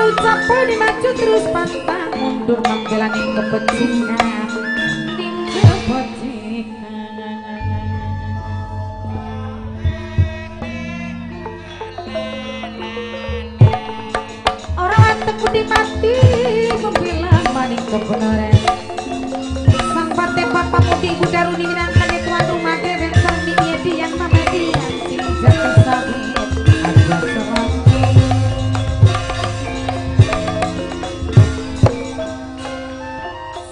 ucapan maju terus pantang mundur membelani kepentingan ning kepentingan orang antekku dimati membela maning kebenaran sang pate papa mudi ibu daruni minangkan tuan rumah dewek sang didian mama dian sing jaga sabit ada serang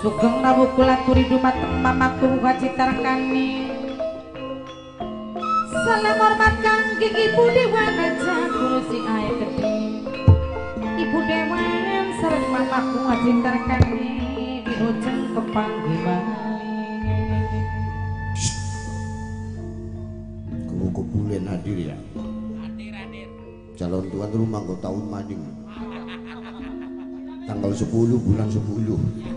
sugeng nabu kulaturi dumateng mamaku wacitarkani salam hormat kang gigi ibu dewa raja kulo si ae gede ibu dewa sareng mamaku wacitarkani dirojeng kepanggih kebulen hadir ya hadir calon tuan rumah kau tahun maning tanggal 10 bulan 10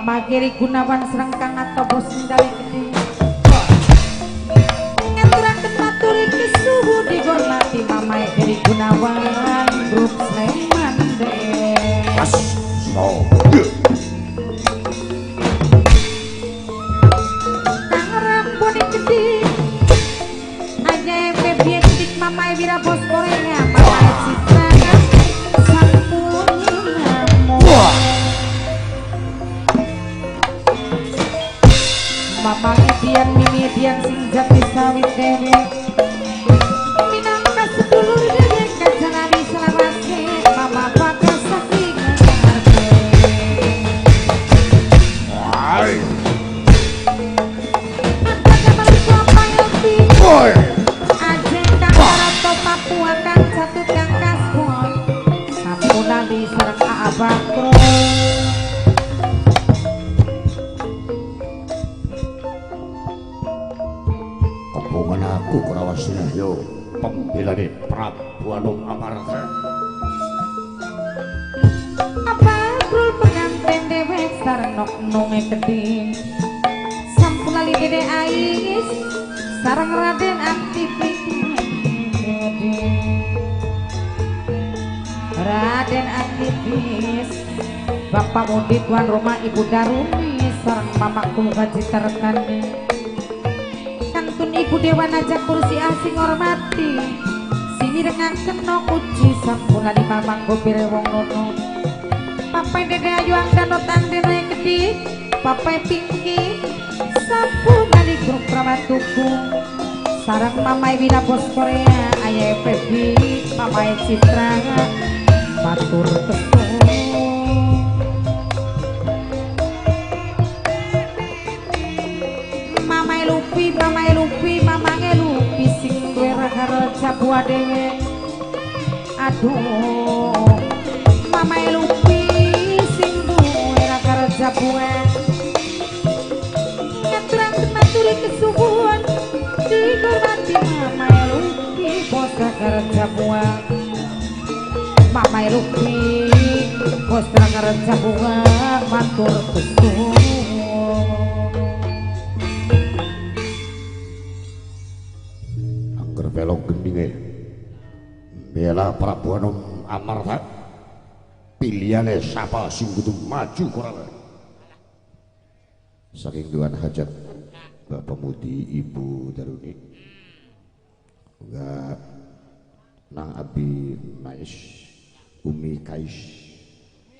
Mama Giri Gunawan Serengkang atau bos dari gede ngaturaken matur iki suhu dihormati Mama Giri Gunawan grup Sleman deh Mas mau Kang Rampuni gede aja baby dik Mama Wira bos Korea Mama Citra sampun namo Mama Idian Mimi Idian sing jati sawit dewe minangka sedulur dewe kajanani selawase Mama bagas saking ngarpe Hai Anda jaman suapa ngelti Boy Ajeng kang Rato Papua kang jatuh kang kaspon Sampunali sareng Abakro Kempungan aku Kurawasina yo pembelane Prabu Anom Amarta Abakrul pengantin dewek sareng nok-nonge keding Sampunali dede ais sareng Raden Antipik Raden Antipis Bapak Mudi tuan rumah Ibu Darumi sareng Mama Kulkaji terekane Kantun Ibu Dewan aja kursi asing hormati simirengaken no uji sampunali Mamang Gopire wong nono Papai Dede Ayu Angkano tandene gede Papai Pinki sampunali grup Pramatuku sareng Mamai Wina bos Korea Ayah Febi Mamai Citra batur kesung Mamai Lupi Mamange Lupi sing duwe raja buah dewe aduh Mamai Lupi sing duwe raja buah ngaturaken maturi kesuwun dihormati Mamai Lupi bos raja buah Mamai Lupi bos raja buah matur kesuwun Angger velong gendinge bela Prabu Anom Amarta pilihane sapa sing kudu maju Korawa saking duan hajat Bapak Mudi Ibu Daruni enggak Nang Abi Nais Umi Kais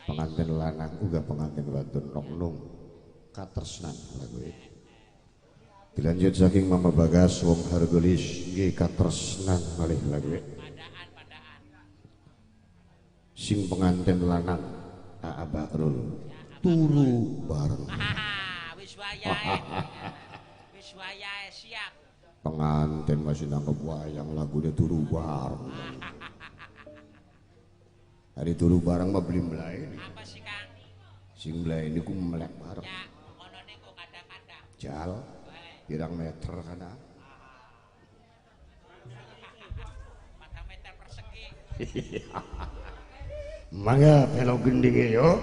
pengantin lanang uga pengantin wadon nok-nung katresnan lagu iki dilanjut saking Mama Bagas wong Hargolis nggih katresnan malih lagu sing pengantin lanang Aa Bakrul turu bareng wis wayahe siap pengantin masih nangkep wayang lagunya turu bareng hari turu bareng mah beli melai apa sih Kang sing melai ini ku melek bareng ya ngono niku kadang-kadang jal pirang meter kana 4 meter persegi mangga pelo gendinge yo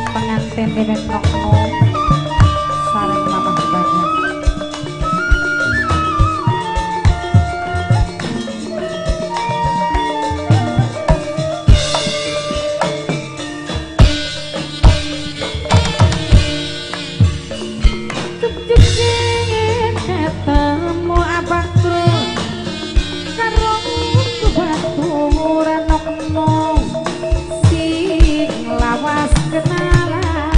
pengantin bebek nok-nok sareng Mama Bagas Cuk-cuk ketemu Abang Tru karo baturan nok-nok sing lawas kenalan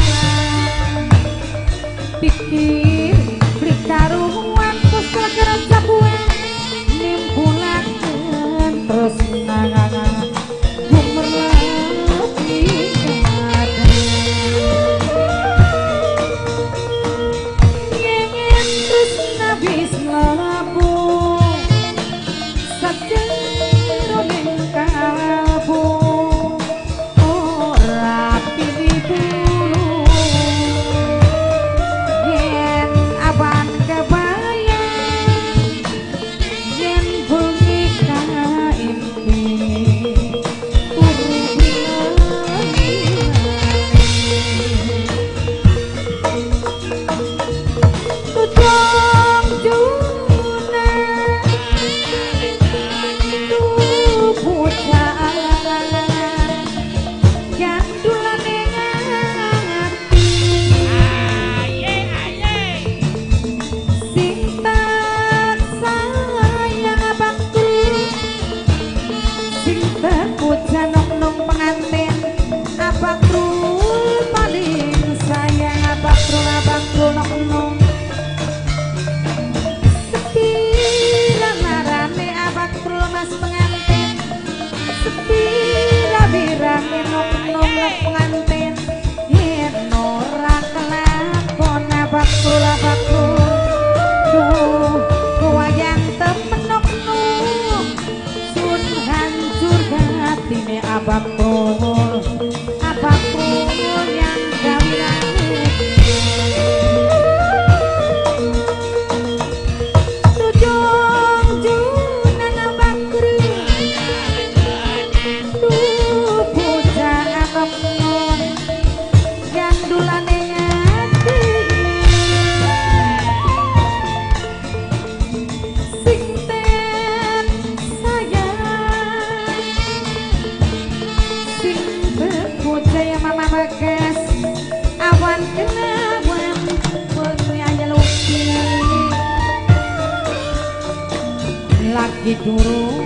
lagi durung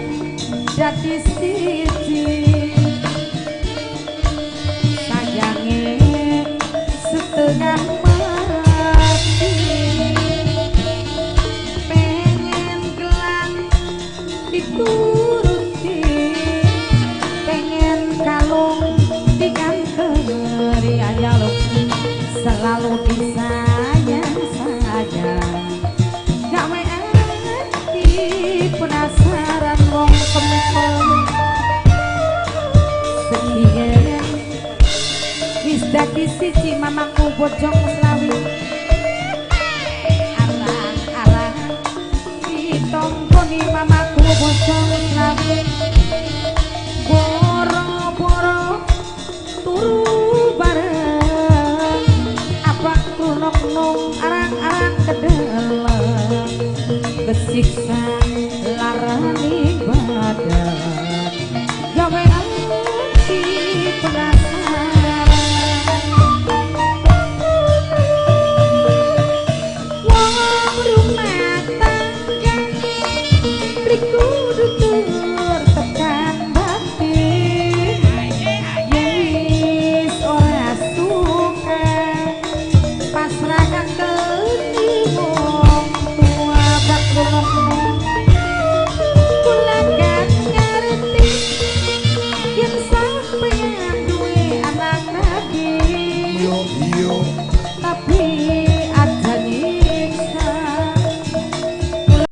jadi siji sayange setengah mati pengen gelang dituruti pengen kalung diganteri aja lo selalu disayang saja gawe hati penasaran wong kempeng sekian wis dadi siji mamaku bojong selawi arang-arang ditongkoni mamaku bojong selawi boro-boro turu bareng abang tulok nung arang-arang kedeleng besiksa